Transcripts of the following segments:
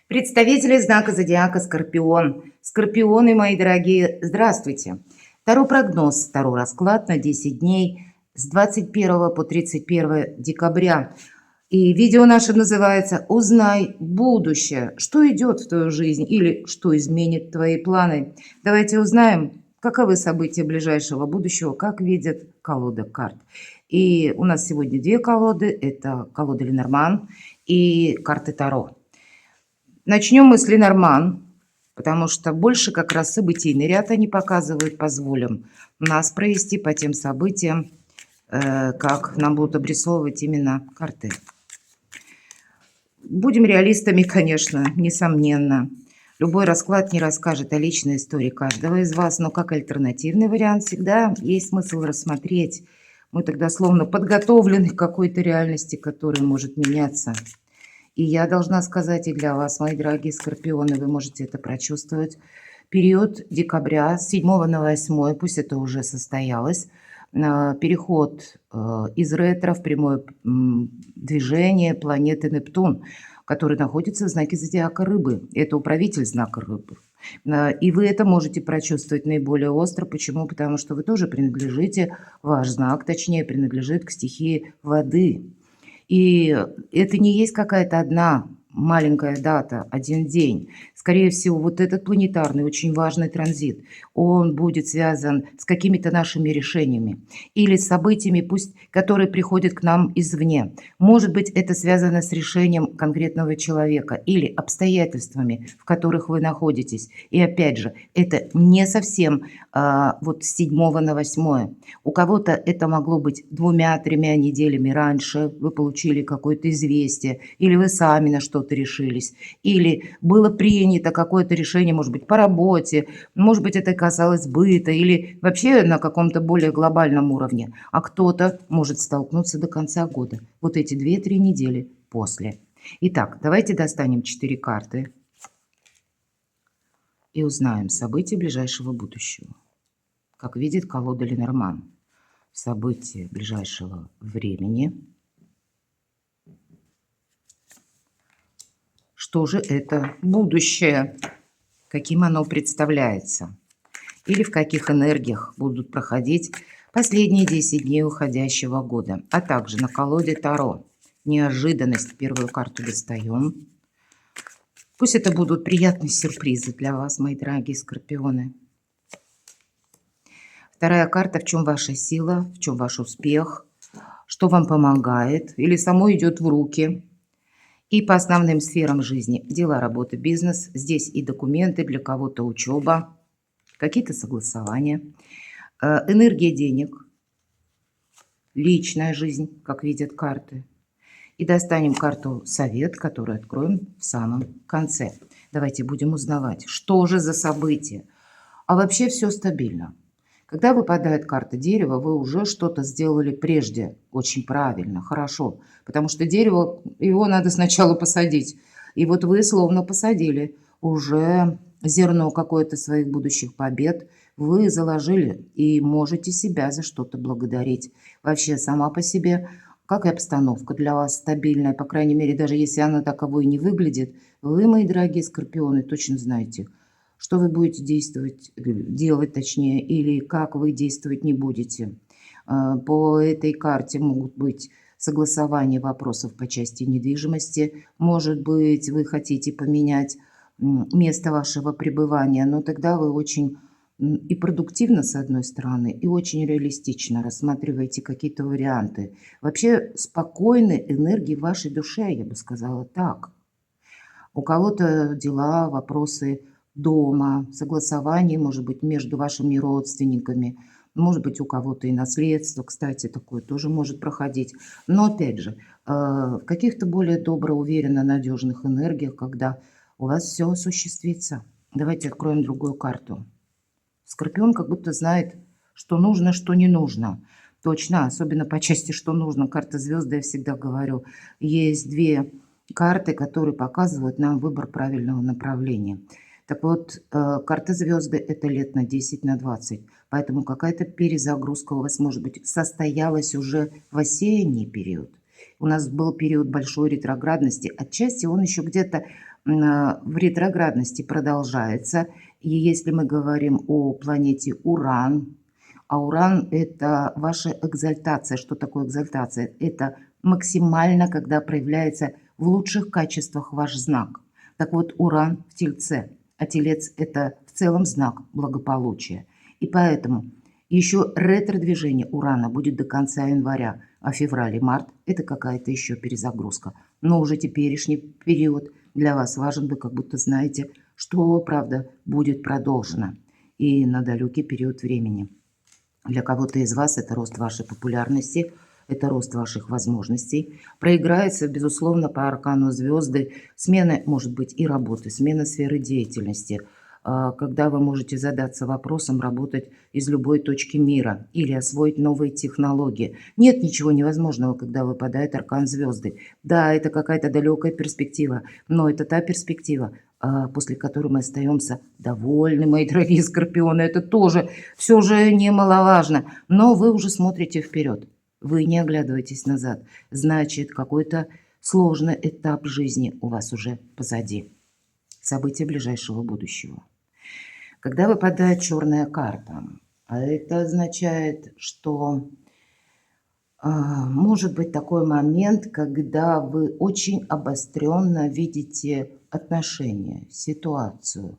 Представители знака зодиака Скорпион. Скорпионы, мои дорогие, здравствуйте. Таро прогноз, Таро расклад на 10 дней с 21 по 31 декабря. И видео наше называется «Узнай будущее». Что идет в твою жизнь или что изменит твои планы? Давайте узнаем, каковы события ближайшего будущего, как видят колода карт. И у нас сегодня две колоды. Это колода Ленорман и карты Таро. Начнем мы с Ленорман, потому что больше как раз событийный ряд они показывают. Позволим нас провести по тем событиям, как нам будут обрисовывать именно карты. Будем реалистами, конечно, несомненно. Любой расклад не расскажет о личной истории каждого из вас, но как альтернативный вариант всегда есть смысл рассмотреть. Мы тогда словно подготовлены к какой-то реальности, которая может меняться. И я должна сказать и для вас, мои дорогие скорпионы, вы можете это прочувствовать. Период декабря с 7 на 8, пусть это уже состоялось, переход из ретро в прямое движение планеты Нептун, который находится в знаке зодиака Рыбы. Это управитель знака Рыбы. И вы это можете прочувствовать наиболее остро. Почему? Потому что вы тоже принадлежите, ваш знак, точнее, принадлежит к стихии воды. И это не есть какая-то одна маленькая дата, один день. Скорее всего, вот этот планетарный, очень важный транзит, он будет связан с какими-то нашими решениями или с событиями, пусть, которые приходят к нам извне. Может быть, это связано с решением конкретного человека или обстоятельствами, в которых вы находитесь. И опять же, это не совсем вот с 7 на 8. У кого-то это могло быть 2-3 неделями раньше, вы получили какое-то известие, или вы сами на что-то решились, или было принято какое-то решение, может быть, по работе, может быть, это касалось быта, или вообще на каком-то более глобальном уровне. А кто-то может столкнуться до конца года, вот эти 2-3 недели после. Итак, давайте достанем 4 карты и узнаем события ближайшего будущего. Как видит колода Ленорман, события ближайшего времени. Что же это будущее? Каким оно представляется? Или в каких энергиях будут проходить последние 10 дней уходящего года? А также на колоде Таро. Неожиданность. Первую карту достаем. Пусть это будут приятные сюрпризы для вас, мои дорогие скорпионы. Вторая карта. В чем ваша сила? В чем ваш успех? Что вам помогает? Или само идет в руки? И по основным сферам жизни. Дела, работа, бизнес. Здесь и документы, для кого-то учеба, какие-то согласования. Энергия денег. Личная жизнь, как видят карты. И достанем карту «Совет», которую откроем в самом конце. Давайте будем узнавать, что же за события. А вообще все стабильно. Когда выпадает карта дерева, вы уже что-то сделали прежде очень правильно, хорошо. Потому что дерево, его надо сначала посадить. И вот вы словно посадили уже зерно какое-то своих будущих побед. Вы заложили и можете себя за что-то благодарить. Вообще сама по себе, как и обстановка для вас стабильная, по крайней мере, даже если она таковой не выглядит, вы, мои дорогие скорпионы, точно знаете, что вы будете действовать, делать точнее, или как вы действовать не будете. По этой карте могут быть согласования вопросов по части недвижимости. Может быть, вы хотите поменять место вашего пребывания, но тогда вы очень и продуктивно, с одной стороны, и очень реалистично рассматриваете какие-то варианты. Вообще спокойны энергии в вашей душе, я бы сказала так. У кого-то дела, вопросы дома, согласование, может быть, между вашими родственниками, может быть, у кого-то и наследство, кстати, такое тоже может проходить. Но, опять же, в каких-то более добро, уверенно, надежных энергиях, когда у вас все осуществится. Давайте откроем другую карту. Скорпион как будто знает, что нужно, что не нужно. Точно, особенно по части, что нужно. Карта звезды, я всегда говорю, есть две карты, которые показывают нам выбор правильного направления. Так вот, карта звезды – это лет на 10, на 20. Поэтому какая-то перезагрузка у вас, может быть, состоялась уже в осенний период. У нас был период большой ретроградности. Отчасти он еще где-то в ретроградности продолжается. И если мы говорим о планете Уран, а Уран – это ваша экзальтация. Что такое экзальтация? Это максимально, когда проявляется в лучших качествах ваш знак. Так вот, Уран в Тельце, а Телец – это в целом знак благополучия. И поэтому еще ретро-движение Урана будет до конца января, а февраль и март – это какая-то еще перезагрузка. Но уже теперешний период для вас важен, вы как будто знаете, что, правда, будет продолжено и на далекий период времени. Для кого-то из вас это рост вашей популярности, это рост ваших возможностей. Проиграется, безусловно, по аркану звезды смена, может быть, и работы, смена сферы деятельности, когда вы можете задаться вопросом работать из любой точки мира или освоить новые технологии. Нет ничего невозможного, когда выпадает аркан звезды. Да, это какая-то далекая перспектива, но это та перспектива, после которой мы остаемся довольны, мои дорогие скорпионы. Это тоже все же немаловажно. Но вы уже смотрите вперед. Вы не оглядываетесь назад. Значит, какой-то сложный этап жизни у вас уже позади. События ближайшего будущего. Когда выпадает черная карта, это означает, что может быть такой момент, когда вы очень обостренно видите отношения, ситуацию.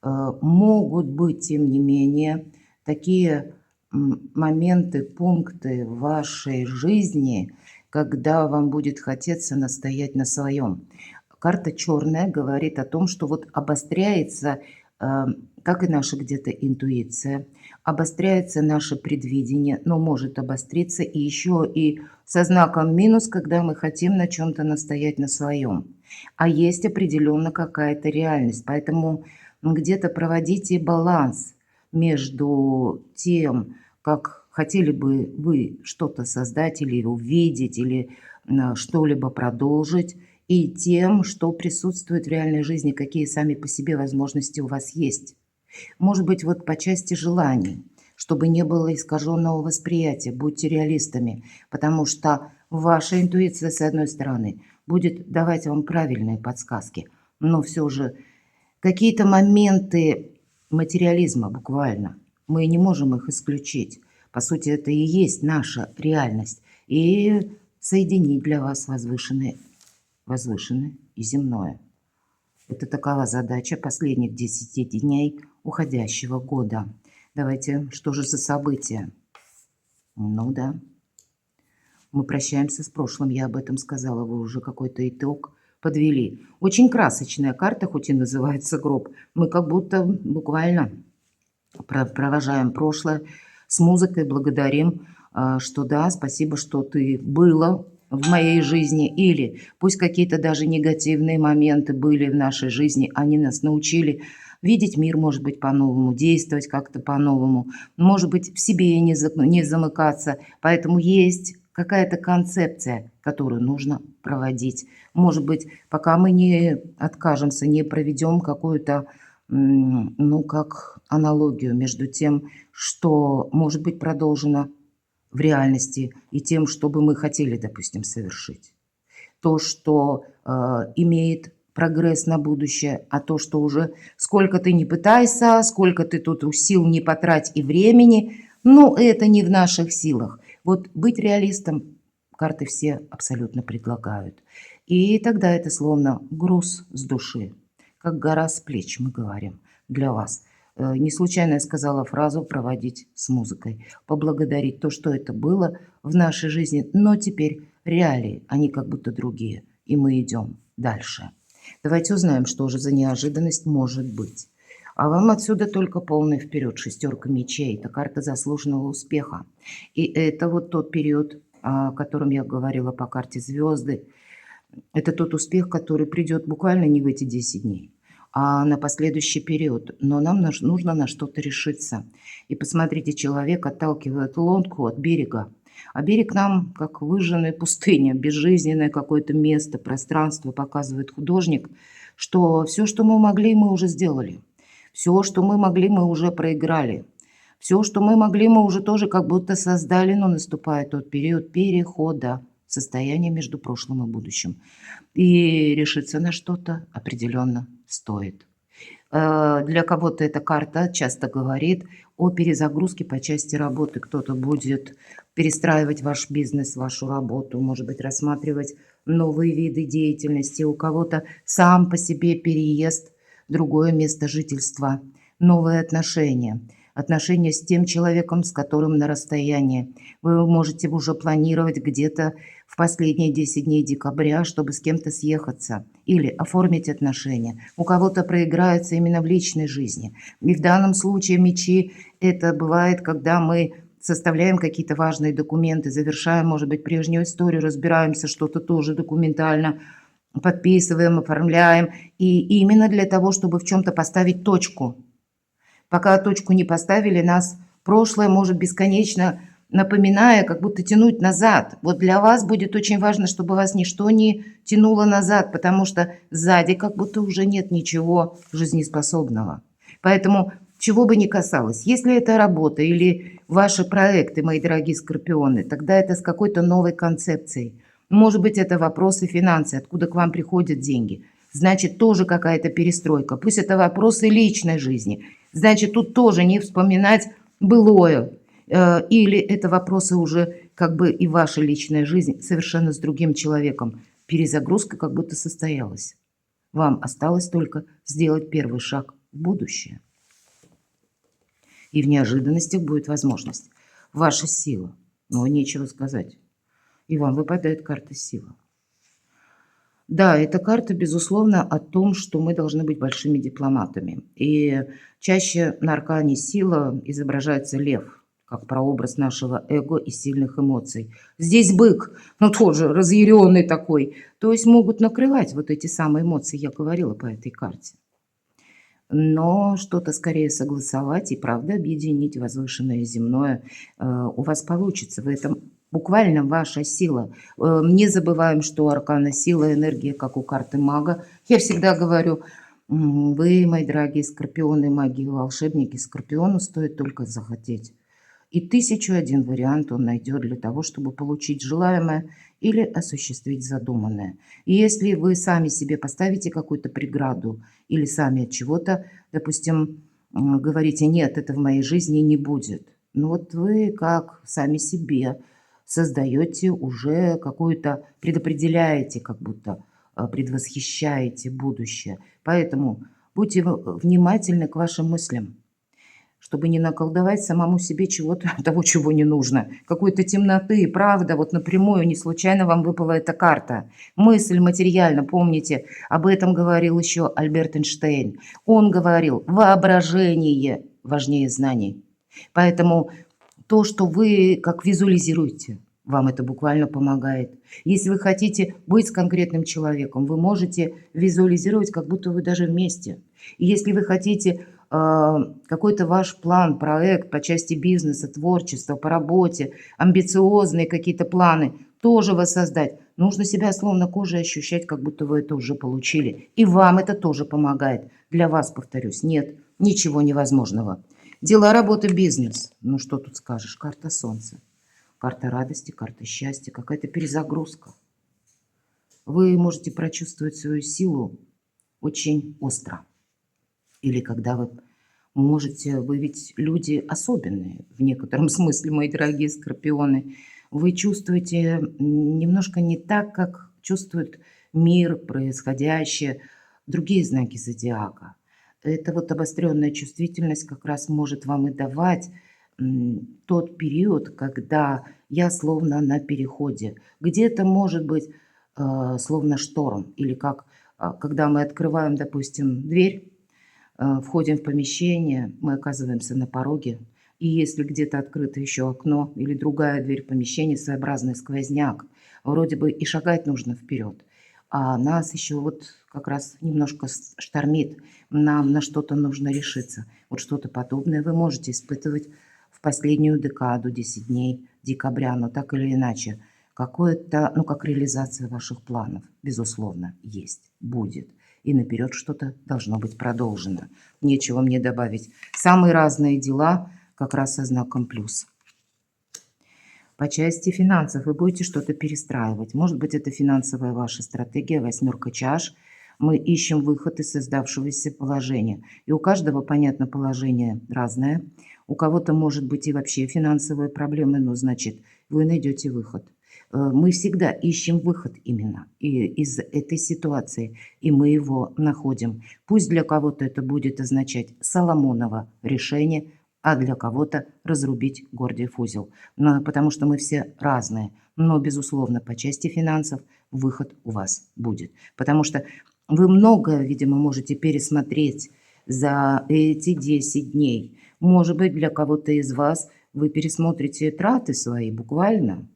Могут быть, тем не менее, такие моменты, пункты в вашей жизни, когда вам будет хотеться настоять на своем. Карта черная говорит о том, что вот обостряется, как и наша где-то интуиция, обостряется наше предвидение, но может обостриться и еще и со знаком минус, когда мы хотим на чем-то настоять на своем. А есть определенно какая-то реальность, поэтому где-то проводите баланс между тем, как хотели бы вы что-то создать или увидеть, или что-либо продолжить, и тем, что присутствует в реальной жизни, какие сами по себе возможности у вас есть. Может быть, вот по части желаний, чтобы не было искаженного восприятия, будьте реалистами, потому что ваша интуиция, с одной стороны, будет давать вам правильные подсказки, но все же какие-то моменты материализма буквально, мы не можем их исключить. По сути, это и есть наша реальность. И соединить для вас возвышенное и земное. Это такова задача последних 10 дней уходящего года. Давайте, что же за события? Ну да, мы прощаемся с прошлым, я об этом сказала, вы уже какой-то итог подвели. Очень красочная карта, хоть и называется гроб. Мы как будто буквально провожаем прошлое с музыкой, благодарим, что да, спасибо, что ты было в моей жизни, или пусть какие-то даже негативные моменты были в нашей жизни, они нас научили видеть мир, может быть, по-новому, действовать как-то по-новому, может быть, в себе не замыкаться, поэтому есть какая-то концепция, которую нужно проводить. Может быть, пока мы не откажемся, не проведем какую-то, ну, как аналогию между тем, что может быть продолжено в реальности, и тем, что бы мы хотели, допустим, совершить. То, что имеет прогресс на будущее, а то, что уже сколько ты не пытайся, сколько ты тут сил не потрать и времени, ну, это не в наших силах. Вот быть реалистом карты все абсолютно предлагают. И тогда это словно груз с души, как гора с плеч, мы говорим, для вас. Не случайно я сказала фразу «проводить с музыкой», поблагодарить то, что это было в нашей жизни, но теперь реалии, они как будто другие, и мы идем дальше. Давайте узнаем, что же за неожиданность может быть. А вам отсюда только полный вперед, шестерка мечей, это карта заслуженного успеха. И это вот тот период, о котором я говорила по карте звезды, это тот успех, который придет буквально не в эти 10 дней, а на последующий период. Но нам нужно на что-то решиться. И посмотрите, человек отталкивает лодку от берега. А берег нам, как выжженная пустыня, безжизненное какое-то место, пространство, показывает художник, что все, что мы могли, мы уже сделали. Все, что мы могли, мы уже проиграли. Все, что мы могли, мы уже тоже как будто создали, но наступает тот период перехода состояние между прошлым и будущим. И решиться на что-то определенно стоит. Для кого-то эта карта часто говорит о перезагрузке по части работы. Кто-то будет перестраивать ваш бизнес, вашу работу, может быть, рассматривать новые виды деятельности. У кого-то сам по себе переезд, другое место жительства, новые отношения. Отношения с тем человеком, с которым на расстоянии. Вы можете уже планировать где-то в последние 10 дней декабря, чтобы с кем-то съехаться или оформить отношения. У кого-то проиграется именно в личной жизни. И в данном случае мечи – это бывает, когда мы составляем какие-то важные документы, завершаем, может быть, прежнюю историю, разбираемся, что-то тоже документально подписываем, оформляем. И именно для того, чтобы в чем-то поставить точку. Пока точку не поставили, нас прошлое может бесконечно, напоминая, как будто тянуть назад. Вот для вас будет очень важно, чтобы вас ничто не тянуло назад, потому что сзади как будто уже нет ничего жизнеспособного. Поэтому чего бы ни касалось, если это работа или ваши проекты, мои дорогие скорпионы, тогда это с какой-то новой концепцией. Может быть, это вопросы финансы, откуда к вам приходят деньги. Значит, тоже какая-то перестройка. Пусть это вопросы личной жизни. Значит, тут тоже не вспоминать былое. Или это вопросы уже как бы и ваша личная жизнь совершенно с другим человеком. Перезагрузка как будто состоялась. Вам осталось только сделать первый шаг в будущее. И в неожиданностях будет возможность. Ваша сила. Ну, нечего сказать. И вам выпадает карта сила. Да, эта карта, безусловно, о том, что мы должны быть большими дипломатами. И чаще на аркане сила изображается лев, как прообраз нашего эго и сильных эмоций. Здесь бык, ну тоже разъяренный такой. То есть могут накрывать вот эти самые эмоции, я говорила по этой карте. Но что-то скорее согласовать и, правда, объединить возвышенное и земное у вас получится. В этом буквально ваша сила. Не забываем, что аркана сила, энергия, как у карты мага. Я всегда говорю, вы, мои дорогие скорпионы, маги и волшебники, скорпиону стоит только захотеть. И 1001 вариант он найдет для того, чтобы получить желаемое или осуществить задуманное. И если вы сами себе поставите какую-то преграду или сами от чего-то, допустим, говорите, нет, это в моей жизни не будет. Ну вот вы как сами себе создаете уже какую-то, предопределяете, как будто предвосхищаете будущее. Поэтому будьте внимательны к вашим мыслям, чтобы не наколдовать самому себе чего-то, того, чего не нужно. Какой-то темноты, правда, вот напрямую, не случайно вам выпала эта карта. Мысль материальна, помните, об этом говорил еще Альберт Эйнштейн. Он говорил, воображение важнее знаний. Поэтому то, что вы как визуализируете, вам это буквально помогает. Если вы хотите быть с конкретным человеком, вы можете визуализировать, как будто вы даже вместе. И если вы хотите какой-то ваш план, проект по части бизнеса, творчества, по работе, амбициозные какие-то планы тоже воссоздать. Нужно себя словно кожей ощущать, как будто вы это уже получили. И вам это тоже помогает. Для вас, повторюсь, нет ничего невозможного. Дела, работа, бизнес. Ну что тут скажешь? Карта солнца. Карта радости, карта счастья, какая-то перезагрузка. Вы можете прочувствовать свою силу очень остро. Или когда вы можете, вы ведь люди особенные в некотором смысле, мои дорогие скорпионы. Вы чувствуете немножко не так, как чувствует мир, происходящее, другие знаки зодиака. Эта вот обостренная чувствительность как раз может вам и давать тот период, когда я словно на переходе. Где-то может быть словно шторм, или как когда мы открываем, допустим, дверь, входим в помещение, мы оказываемся на пороге, и если где-то открыто еще окно или другая дверь в помещении, своеобразный сквозняк, вроде бы и шагать нужно вперед, а нас еще вот как раз немножко штормит, нам на что-то нужно решиться. Вот что-то подобное вы можете испытывать в последнюю декаду, 10 дней декабря, но так или иначе, какое-то, ну, как реализация ваших планов, безусловно, есть, будет. И наперед что-то должно быть продолжено. Нечего мне добавить. Самые разные дела как раз со знаком плюс. По части финансов вы будете что-то перестраивать. Может быть, это финансовая ваша стратегия, восьмерка чаш. Мы ищем выход из создавшегося положения. И у каждого, понятно, положение разное. У кого-то может быть и вообще финансовые проблемы, но значит, вы найдете выход. Мы всегда ищем выход именно из этой ситуации, и мы его находим. Пусть для кого-то это будет означать Соломоново решение, а для кого-то разрубить Гордиев узел. Потому что мы все разные. Но, безусловно, по части финансов выход у вас будет. Потому что вы многое, видимо, можете пересмотреть за эти 10 дней. Может быть, для кого-то из вас вы пересмотрите траты свои буквально.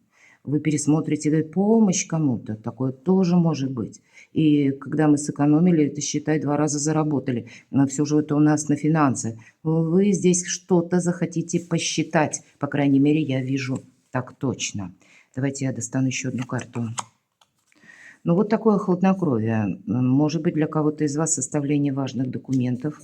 Вы пересмотрите помощь кому-то. Такое тоже может быть. И когда мы сэкономили, это, считай, 2 раза заработали. Но все же это у нас на финансы. Вы здесь что-то захотите посчитать. По крайней мере, я вижу так точно. Давайте я достану еще одну карту. Ну, вот такое хладнокровие. Может быть, для кого-то из вас составление важных документов.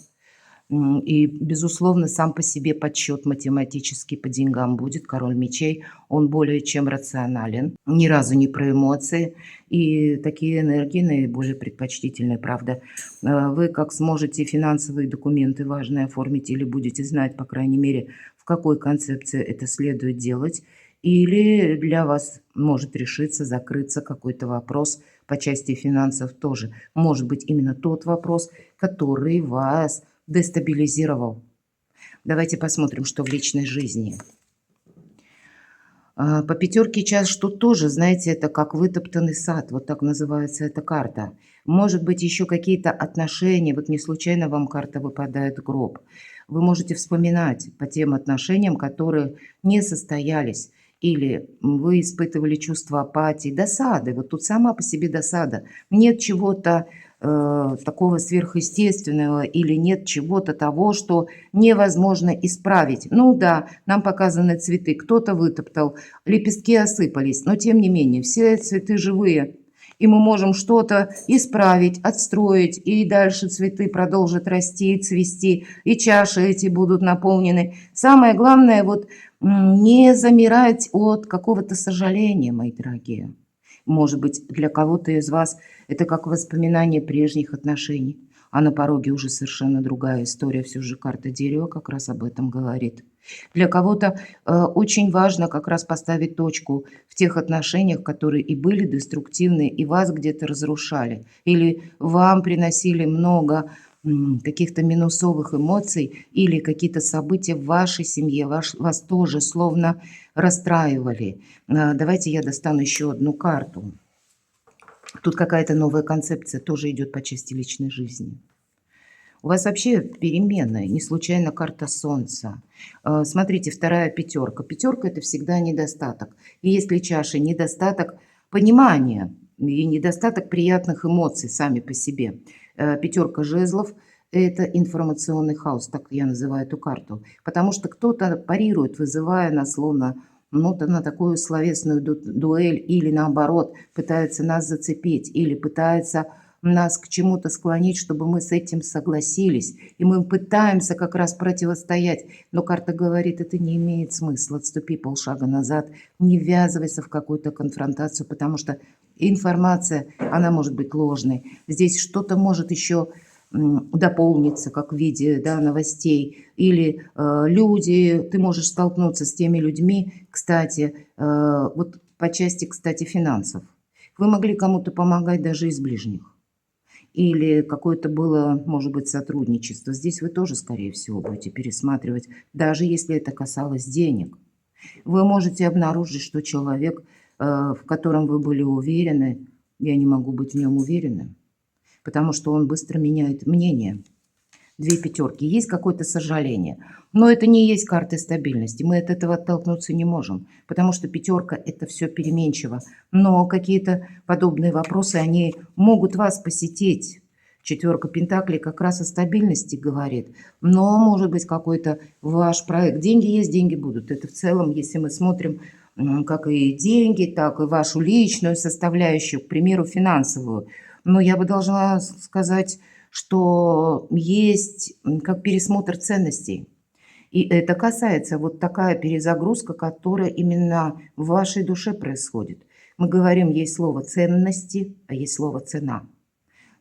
И, безусловно, сам по себе подсчет математический по деньгам будет. Король мечей, он более чем рационален, ни разу не про эмоции. И такие энергии наиболее предпочтительные, правда. Вы как сможете финансовые документы важные оформить или будете знать, по крайней мере, в какой концепции это следует делать. Или для вас может решиться, закрыться какой-то вопрос по части финансов тоже. Может быть, именно тот вопрос, который вас дестабилизировал. Давайте посмотрим, что в личной жизни. По пятерке чаш тут тоже, знаете, это как вытоптанный сад. Вот так называется эта карта. Может быть, еще какие-то отношения. Вот не случайно вам карта выпадает гроб. Вы можете вспоминать по тем отношениям, которые не состоялись. Или вы испытывали чувство апатии, досады. Вот тут сама по себе досада. Нет чего-то такого сверхъестественного или нет чего-то того, что невозможно исправить. Ну да, нам показаны цветы, кто-то вытоптал, лепестки осыпались, но тем не менее, все цветы живые. И мы можем что-то исправить, отстроить, и дальше цветы продолжат расти, цвести, и чаши эти будут наполнены. Самое главное, вот не замирать от какого-то сожаления, мои дорогие. Может быть, для кого-то из вас это как воспоминание прежних отношений, а на пороге уже совершенно другая история. Все же карта дерева как раз об этом говорит. Для кого-то очень важно как раз поставить точку в тех отношениях, которые и были деструктивны, и вас где-то разрушали, или вам приносили много каких-то минусовых эмоций, или какие-то события в вашей семье вас тоже словно расстраивали. Давайте я достану еще одну карту. Тут какая-то новая концепция тоже идет по части личной жизни. У вас вообще переменная, не случайно карта Солнца. Смотрите, вторая пятерка. Пятерка – это всегда недостаток. И если чаша – недостаток понимания и недостаток приятных эмоций сами по себе. Пятерка жезлов – это информационный хаос, так я называю эту карту. Потому что кто-то парирует, вызывая нас словно на такую словесную дуэль, или наоборот, пытается нас зацепить, или пытается нас к чему-то склонить, чтобы мы с этим согласились. И мы пытаемся как раз противостоять. Но карта говорит, это не имеет смысла. Отступи полшага назад, не ввязывайся в какую-то конфронтацию, потому что информация, она может быть ложной. Здесь что-то может еще дополниться, как в виде новостей. Или люди, ты можешь столкнуться с теми людьми, кстати, вот по части, кстати, финансов. Вы могли кому-то помогать даже из ближних. Или какое-то было, может быть, сотрудничество. Здесь вы тоже, скорее всего, будете пересматривать, даже если это касалось денег. Вы можете обнаружить, что человек, в котором вы были уверены, я не могу быть в нем уверенным, потому что он быстро меняет мнение. 2 пятерки. Есть какое-то сожаление. Но это не есть карта стабильности. Мы от этого оттолкнуться не можем. Потому что пятерка – это все переменчиво. Но какие-то подобные вопросы, они могут вас посетить. Четверка пентаклей как раз о стабильности говорит. Но может быть какой-то ваш проект. Деньги есть, деньги будут. Это в целом, если мы смотрим как и деньги, так и вашу личную составляющую, к примеру, финансовую. Но я бы должна сказать, что есть как пересмотр ценностей. И это касается вот такая перезагрузка, которая именно в вашей душе происходит. Мы говорим, есть слово ценности, а есть слово цена.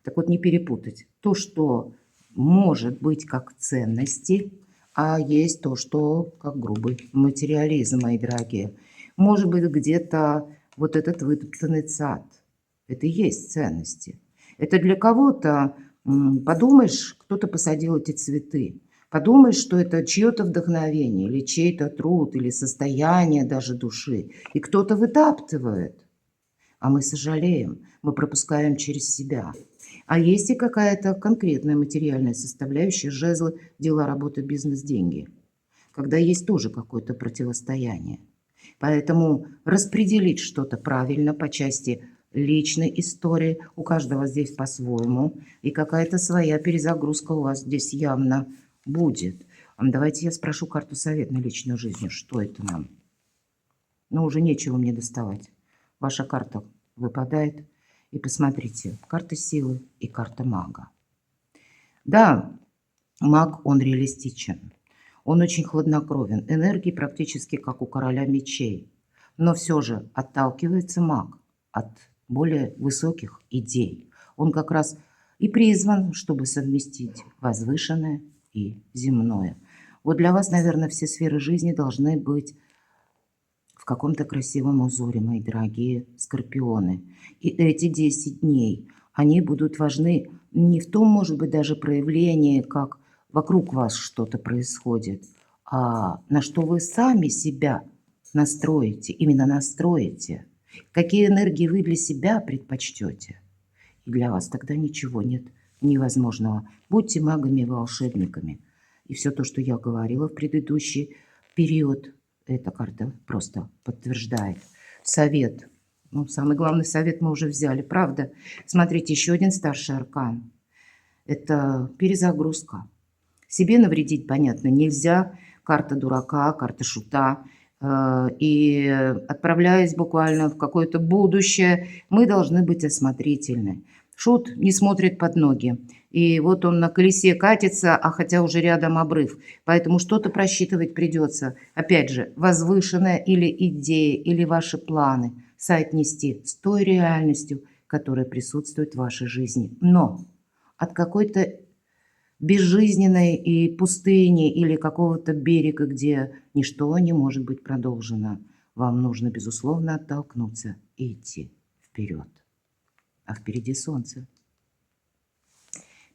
Так вот, не перепутать. То, что может быть как ценности, а есть то, что как грубый материализм, мои дорогие. Может быть, где-то вот этот вытоптанный сад. Это и есть ценности. Это для кого-то, подумаешь, кто-то посадил эти цветы. Подумаешь, что это чье-то вдохновение, или чей-то труд, или состояние даже души. И кто-то вытаптывает. А мы сожалеем, мы пропускаем через себя. А есть и какая-то конкретная материальная составляющая, жезлы, дела, работа, бизнес, деньги, когда есть тоже какое-то противостояние. Поэтому распределить что-то правильно по части личной истории, у каждого здесь по-своему, и какая-то своя перезагрузка у вас здесь явно будет. Давайте я спрошу карту совет на личную жизнь. Что это нам? Ну, уже нечего мне доставать. Ваша карта выпадает. И посмотрите, карта силы и карта мага. Да, маг, он реалистичен. Он очень хладнокровен. Энергии практически как у короля мечей. Но все же отталкивается маг от более высоких идей. Он как раз и призван, чтобы совместить возвышенное и земное. Вот для вас, наверное, все сферы жизни должны быть в каком-то красивом узоре, мои дорогие скорпионы. И эти 10 дней, они будут важны не в том, может быть, даже проявлении, как вокруг вас что-то происходит, а на что вы сами себя настроите, именно настроите. Какие энергии вы для себя предпочтете. И для вас тогда ничего нет невозможного. Будьте магами и волшебниками. И все то, что я говорила в предыдущий период, эта карта просто подтверждает. Совет. Ну, самый главный совет мы уже взяли, правда? Смотрите, еще один старший аркан. Это перезагрузка. Себе навредить, понятно, нельзя. Карта дурака, карта шута. И отправляясь буквально в какое-то будущее, мы должны быть осмотрительны. Шут не смотрит под ноги. И вот он на колесе катится, а хотя уже рядом обрыв. Поэтому что-то просчитывать придется. Опять же, возвышенная или идея, или ваши планы соотнести с той реальностью, которая присутствует в вашей жизни. Но от какой-то безжизненной и пустыни или какого-то берега, где ничто не может быть продолжено, вам нужно, безусловно, оттолкнуться и идти вперед. А впереди солнце.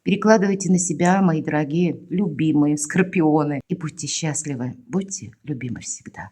Перекладывайте на себя, мои дорогие, любимые скорпионы, и будьте счастливы, будьте любимы всегда.